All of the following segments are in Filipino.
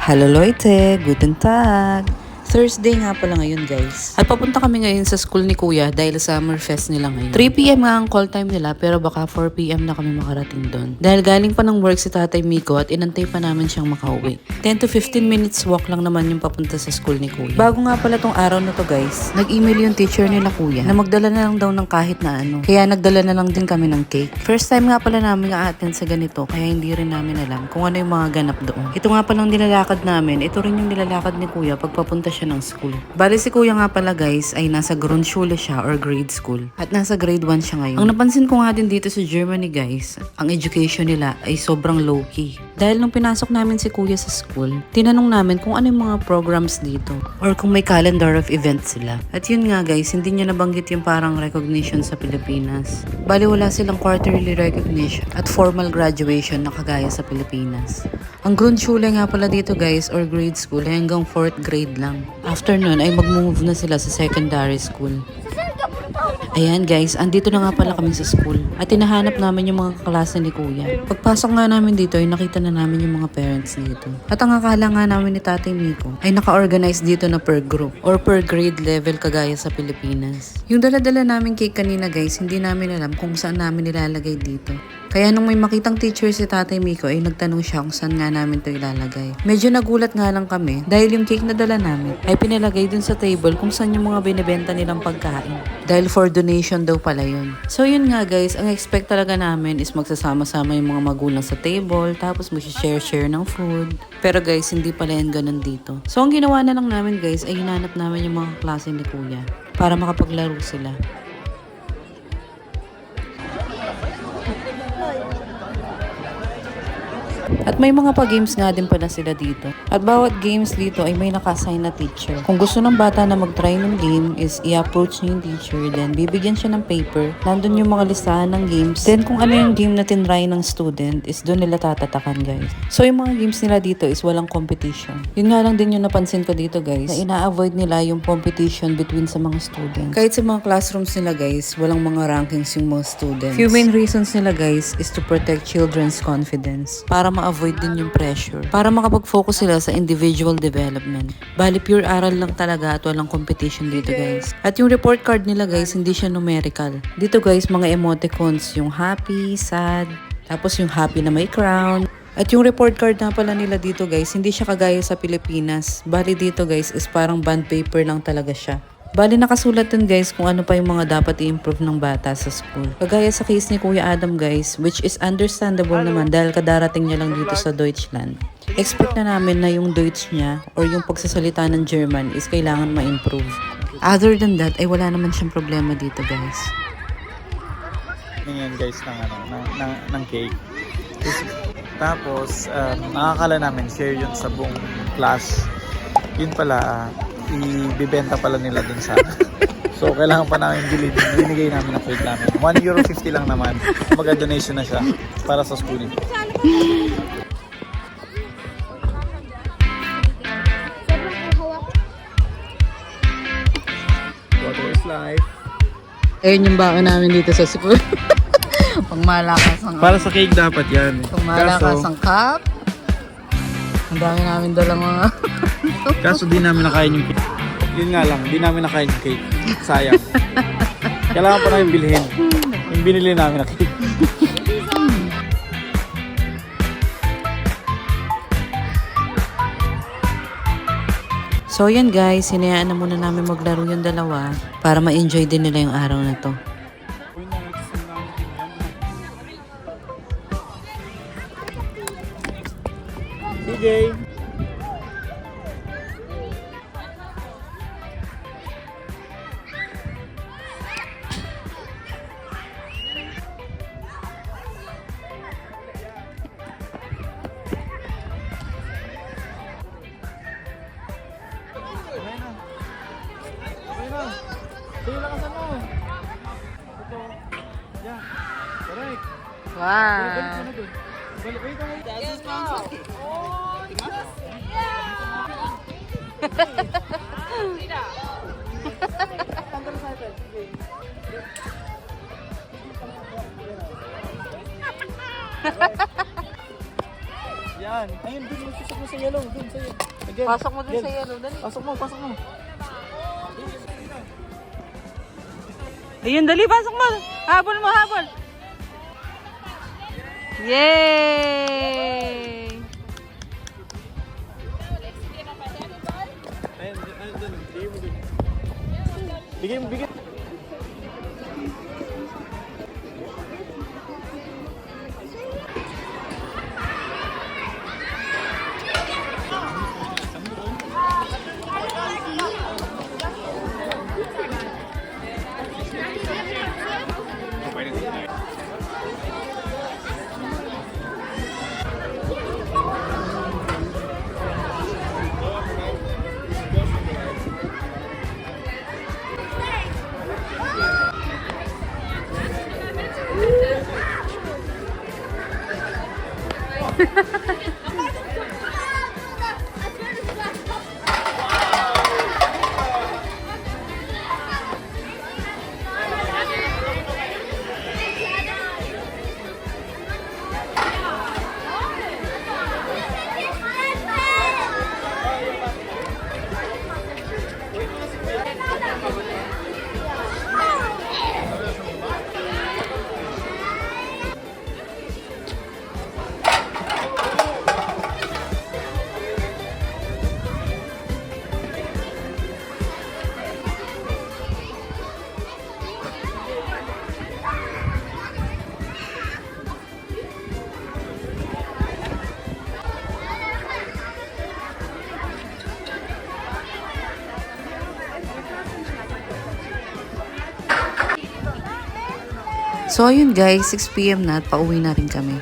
Hallo Leute, guten Tag! Thursday nga pala ngayon guys. At papunta kami ngayon sa school ni Kuya dahil summer fest nila ngayon. 3 p.m. nga ang call time nila pero baka 4 p.m. na kami makarating doon. Dahil galing pa ng work si Tatay Miko at inantay pa namin siyang makauwi. 10 to 15 minutes walk lang naman yung papunta sa school ni Kuya. Bago nga pala tong araw na to guys, nag-email yung teacher nila Kuya na magdala na lang daw ng kahit na ano. Kaya nagdala na lang din kami ng cake. First time nga pala namin a-attend sa ganito kaya hindi rin namin alam kung ano yung mga ganap doon. Ito nga palang nilalakad namin, ito rin yung nilalakad ni Kuya pag papunta siya ng school. Bali si Kuya nga pala guys ay nasa Grundschule siya or grade school. At nasa grade 1 siya ngayon. Ang napansin ko nga din dito sa Germany guys, ang education nila ay sobrang low-key. Dahil nung pinasok namin si Kuya sa school, tinanong namin kung ano yung mga programs dito or kung may calendar of events sila. At yun nga guys, hindi niya nabanggit yung parang recognition sa Pilipinas. Bali wala silang quarterly recognition at formal graduation na kagaya sa Pilipinas. Ang Grundschule nga pala dito guys or grade school ay hanggang 4th grade lang. After nun ay mag-move na sila sa secondary school. Ayan guys, andito na nga pala kami sa school at tinahanap namin yung mga kaklase ni Kuya. Pagpasok nga namin dito ay nakita na namin yung mga parents dito. At ang akala nga namin ni Tatay Miko ay naka-organize dito na per group or per grade level kagaya sa Pilipinas. Yung dala-dala namin cake kanina guys, hindi namin alam kung saan namin nilalagay dito. Kaya nung may makitang teacher si Tatay Miko ay nagtanong siya kung saan nga namin to ilalagay. Medyo nagulat nga lang kami dahil yung cake na dala namin ay pinalagay dun sa table kung saan yung mga binibenta nilang pagkain. Dahil for donation daw pala yun. So yun nga guys, ang expect talaga namin is magsasama-sama yung mga magulang sa table tapos mag-share-share ng food. Pero guys, hindi pala yan ganun dito. So ang ginawa na lang namin guys ay hinanap namin yung mga klase ni Kuya para makapaglaro sila. At may mga pa-games nga din pala sila dito. At bawat games dito ay may naka-assign na teacher. Kung gusto ng bata na mag-try ng game is i-approach niya yung teacher, then bibigyan siya ng paper. Nandun yung mga listahan ng games. Then kung ano yung game na tinry ng student is doon nila tatatakan guys. So yung mga games nila dito is walang competition. Yun nga lang din yung napansin ko dito guys, na ina-avoid nila yung competition between sa mga students. Kahit sa mga classrooms nila guys, walang mga rankings yung mga students. Few main reasons nila guys is to protect children's confidence. Para ma-avoid din yung pressure. Para makapag-focus sila sa individual development. Bali, pure aral lang talaga at walang competition dito guys. At yung report card nila guys, hindi siya numerical. Dito guys, mga emoticons, yung happy, sad, tapos yung happy na may crown. At yung report card na pala nila dito guys, hindi siya kagaya sa Pilipinas. Bali dito guys, is parang bond paper lang talaga siya. Bali nakasulat dun guys kung ano pa yung mga dapat i-improve ng bata sa school. Kagaya sa case ni Kuya Adam guys, which is understandable naman dahil kadarating niya lang dito sa Deutschland. Expect na namin na yung Deutsch niya or yung pagsasalita ng German is kailangan ma-improve. Other than that, ay wala naman siyang problema dito guys. Yan guys ng cake. Tapos, nakakala namin share yun sa buong class. Yun pala, ibibenta pala nila dun sa so kailangan pa namin bilhin, binigay namin ang cake namin. €1.50 lang naman, mag-donation na siya para sa school. Water is life. Ayun yung baka namin dito sa school. Pangmalakas ang Para sa cake dapat yan. pangmalakas ang cup. Ang dami namin dalang mga Kaso di namin nakain yung cake. Yun nga lang, di namin nakain yung cake. Sayang. Kailangan pa namin bilhin. Yung binili namin na cake. So yan guys, hinayaan na muna namin maglaro yung dalawa para ma-enjoy din nila yung araw na to. Sige. Wow! Yan. Ayun, dun mo susok mo sa yellow. Dun sa yellow. Again. Pasok mo dun Again. sa yellow. Dali. Pasok mo, pasok mo. Ayun, dali. Pasok mo. Habol mo, habol. Yay! Ayun, dun. Bigay mo, bigay. So ayun guys, 6 PM na at pauwi na rin kami.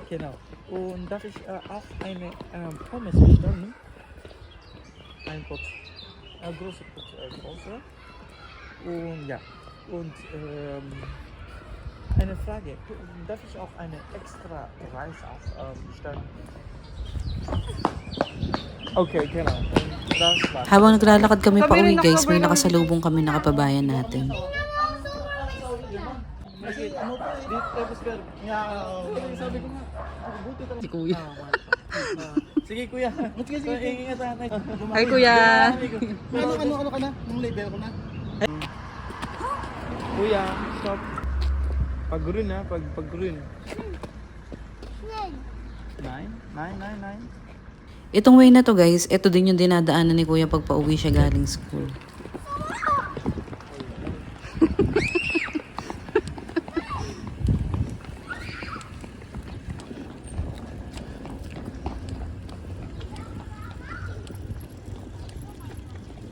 Genau. Und darf ich auch eine Pommes bestellen? Ein Pot. Große Pot. Große. Und ja. Und eine Frage. Darf ich auch eine extra Reis auch bestellen? Okay, genau. Und das war's. Habang naglalakad kami pauwi guys, may nakasalubong kami na kababayan natin. Si Kuya. Sige kuya. Sige. Ingat natin. Hi Kuya. Ano ka na? Nung label ko na. Kuya, stop. Pag-green ha, pag-green. 9. Itong way na to guys, ito din yung dinadaanan ni Kuya pag pauwi siya galing school.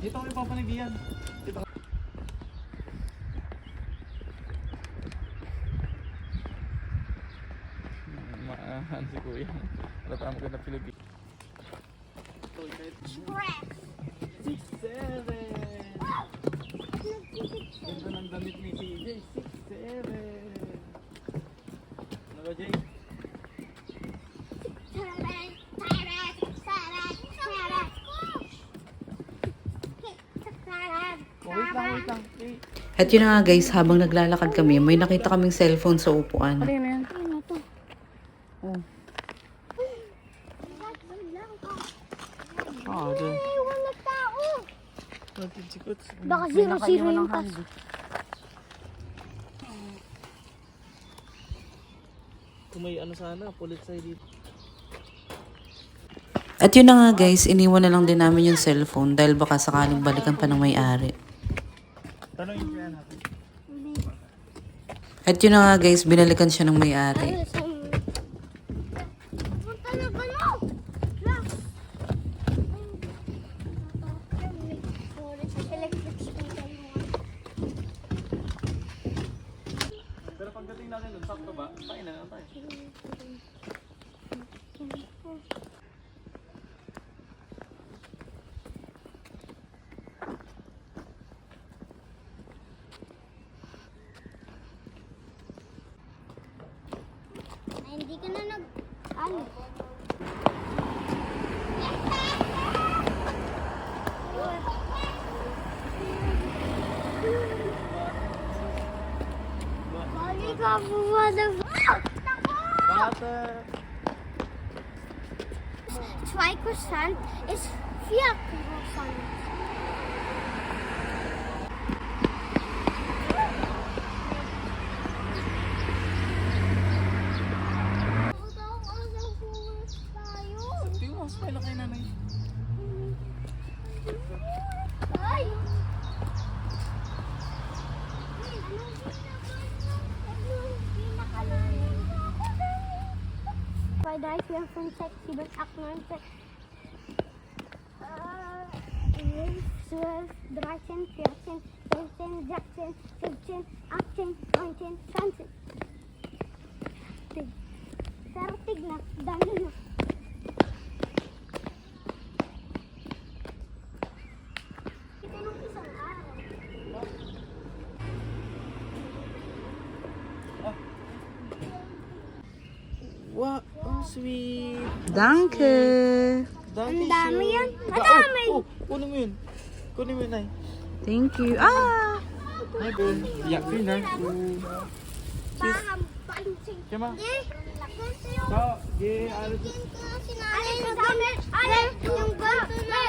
Dito ako ipapanagdiyan. Dito. Maahan si Kuya. Wala mo ka na Pilipinas. 6'7". Ganda ng damit ni CJ. 6'7". Ano ba, Jay? Oh, wait lang. At yun na nga guys, habang naglalakad kami, may nakita kaming cellphone sa upuan. Ano yan? Ano to? Oh. Ah, doon. Iwan na tao. Natin sikot. Baka 0-0 yung pass. Kung may ano sana, pulit sa'yo dito. At yun na nga guys, iniwan na lang din namin yung cellphone dahil baka sakaling balikan pa ng may-ari. Tanongin kaya natin. At yun na nga guys, binalikan siya ng may-ari. Punta na ba no? Lock. Electric scooter mo. Pero pagdating natin doon, sakto ba? Kain na lang tayo. ka na ano? Balik ka buwada. Butter. 2% is 4%. Tingnan mo, smile lang kay nanay. Ay! Bei 3, 4, 5, 6, 7, 8, 9, 10, 11, 12, 13, 14, 15, 16, 17, 18, 19, 20. Pero tignan, dami na. Ito nung isang araw. Wow, ang sweet. Danke! Ang dami yan. Madami! Oh, kunin mo yun. Kunin mo yun, Nay. Thank you. Ah! Hi, Ben. Iyak ko yun, Nay. Paham, pansing. Kema. Eh, lakon sa'yo. So, di, ano, Alin, yung ganito na.